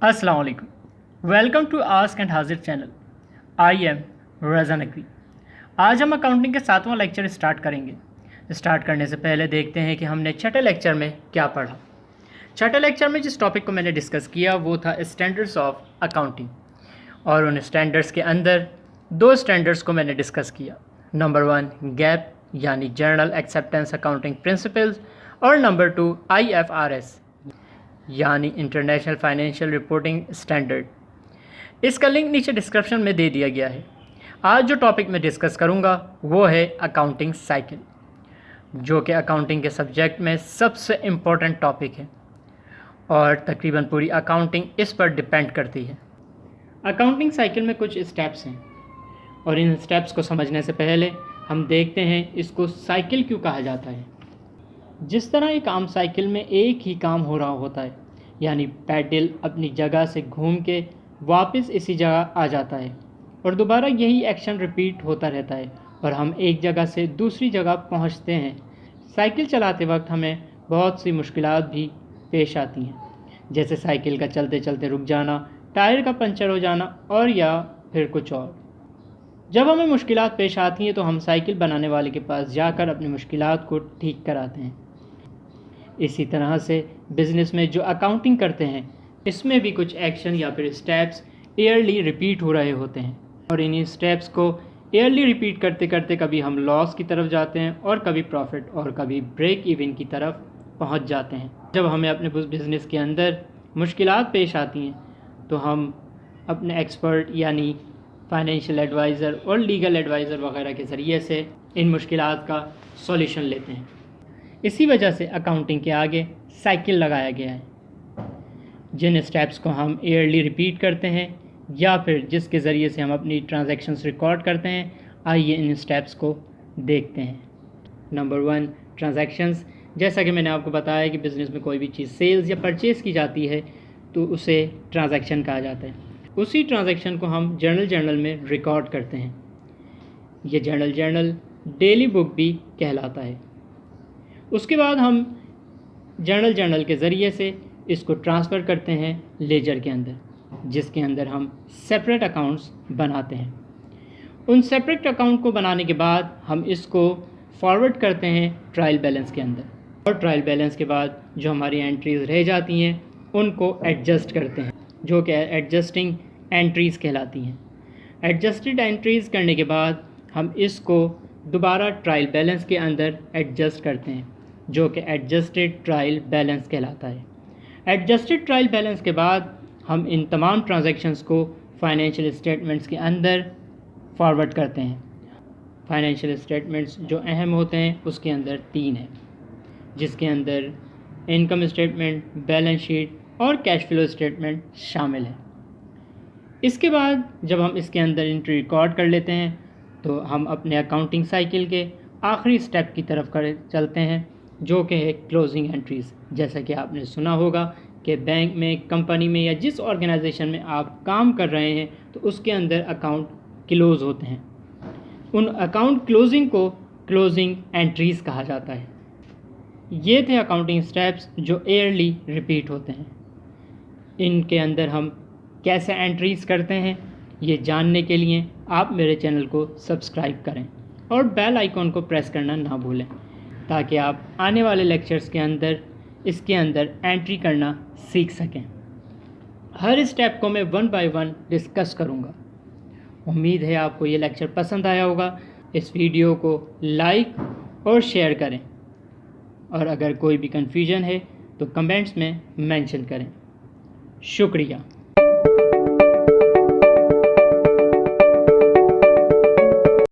अस्सलाम वालेकुम। Welcome to ask and हाजिर चैनल। आई एम रज़ा नकवी। आज हम अकाउंटिंग के 7वां लेक्चर स्टार्ट करेंगे। स्टार्ट करने से पहले देखते हैं कि हमने छठे लेक्चर में क्या पढ़ा। छठे लेक्चर में जिस टॉपिक को मैंने डिस्कस किया वो था स्टैंडर्ड्स ऑफ अकाउंटिंग, और उन स्टैंडर्ड्स के अंदर दो स्टैंडर्ड्स को मैंने डिस्कस किया। नंबर 1 गैप यानी जनरल एक्सेप्टेंस अकाउंटिंग प्रिंसिपल्स, और नंबर 2 IFRS यानी इंटरनेशनल फाइनेंशियल रिपोर्टिंग स्टैंडर्ड। इसका लिंक नीचे डिस्क्रिप्शन में दे दिया गया है। आज जो टॉपिक मैं डिस्कस करूंगा वो है अकाउंटिंग साइकिल, जो कि अकाउंटिंग के सब्जेक्ट में सबसे इम्पोर्टेंट टॉपिक है और तकरीबन पूरी अकाउंटिंग इस पर डिपेंड करती है। अकाउंटिंग साइकिल में कुछ स्टेप्स हैं और इन स्टेप्स को समझने से पहले हम देखते हैं इसको साइकिल क्यों कहा जाता है। जिस तरह एक आम साइकिल में एक ही काम हो रहा होता है, यानी पैडल अपनी जगह से घूम के वापस इसी जगह आ जाता है और दोबारा यही एक्शन रिपीट होता रहता है और हम एक जगह से दूसरी जगह पहुंचते हैं। साइकिल चलाते वक्त हमें बहुत सी मुश्किलात भी पेश आती हैं, जैसे साइकिल का चलते चलते रुक जाना, टायर का पंचर हो जाना और या फिर कुछ और। जब हमें मुश्किलात पेश आती हैं तो हम साइकिल बनाने वाले के पास जाकर अपनी मुश्किलात को ठीक कराते हैं। इसी तरह से बिज़नेस में जो अकाउंटिंग करते हैं इसमें भी कुछ एक्शन या फिर स्टेप्स ईयरली रिपीट हो रहे होते हैं, और इन्हीं स्टेप्स को ईयरली रिपीट करते करते कभी हम लॉस की तरफ जाते हैं और कभी प्रॉफिट और कभी ब्रेक इवन की तरफ पहुंच जाते हैं। जब हमें अपने बिज़नेस के अंदर मुश्किलात पेश आती हैं तो हम अपने एक्सपर्ट यानी फाइनेंशियल एडवाइज़र और लीगल एडवाइज़र वगैरह के ज़रिए से इन मुश्किलात का सॉल्यूशन लेते हैं। इसी वजह से अकाउंटिंग के आगे साइकिल लगाया गया है, जिन स्टेप्स को हम ईयरली रिपीट करते हैं या फिर जिसके ज़रिए से हम अपनी ट्रांजैक्शंस रिकॉर्ड करते हैं। आइए इन स्टेप्स को देखते हैं। Number 1 transactions. जैसा कि मैंने आपको बताया कि बिज़नेस में कोई भी चीज़ सेल्स या परचेज़ की जाती है तो उसे ट्रांजैक्शन कहा जाता है। उसी ट्रांजैक्शन को हम जर्नल में रिकॉर्ड करते हैं। ये जर्नल डेली बुक भी कहलाता है। उसके बाद हम जर्नल के ज़रिए से इसको ट्रांसफ़र करते हैं लेजर के अंदर, जिसके अंदर हम सेपरेट अकाउंट्स बनाते हैं। उन सेपरेट अकाउंट को बनाने के बाद हम इसको फॉरवर्ड करते हैं ट्रायल बैलेंस के अंदर, और ट्रायल बैलेंस के बाद जो हमारी एंट्रीज़ रह जाती हैं उनको एडजस्ट करते हैं, जो कि एडजस्टिंग एंट्रीज़ कहलाती हैं। एडजस्टेड एंट्रीज़ करने के बाद हम इसको दोबारा ट्रायल बैलेंस के अंदर एडजस्ट करते हैं, जो कि एडजस्टेड ट्रायल बैलेंस कहलाता है। एडजस्टेड ट्रायल बैलेंस के बाद हम इन तमाम ट्रांजैक्शंस को फाइनेंशियल स्टेटमेंट्स के अंदर फॉरवर्ड करते हैं। फाइनेंशियल स्टेटमेंट्स जो अहम होते हैं उसके अंदर 3 हैं, जिसके अंदर इनकम स्टेटमेंट, बैलेंस शीट और कैश फ्लो स्टेटमेंट शामिल है। इसके बाद जब हम इसके अंदर एंट्री रिकॉर्ड कर लेते हैं तो हम अपने अकाउंटिंग साइकिल के आखिरी स्टेप की तरफ चलते हैं, जो कि है क्लोजिंग एंट्रीज़। जैसा कि आपने सुना होगा कि बैंक में, कंपनी में या जिस ऑर्गेनाइजेशन में आप काम कर रहे हैं तो उसके अंदर अकाउंट क्लोज़ होते हैं। उन अकाउंट क्लोजिंग को क्लोजिंग एंट्रीज़ कहा जाता है। ये थे अकाउंटिंग स्टेप्स जो ईयरली रिपीट होते हैं। इनके अंदर हम कैसे एंट्रीज़ करते हैं ये जानने के लिए आप मेरे चैनल को सब्सक्राइब करें और बेल आइकॉन को प्रेस करना ना भूलें, ताकि आप आने वाले लेक्चर्स के अंदर इसके अंदर एंट्री करना सीख सकें। हर स्टेप को मैं 1 बाय 1 डिस्कस करूंगा। उम्मीद है आपको ये लेक्चर पसंद आया होगा। इस वीडियो को लाइक और शेयर करें, और अगर कोई भी कन्फ्यूजन है तो कमेंट्स में मेंशन करें। शुक्रिया।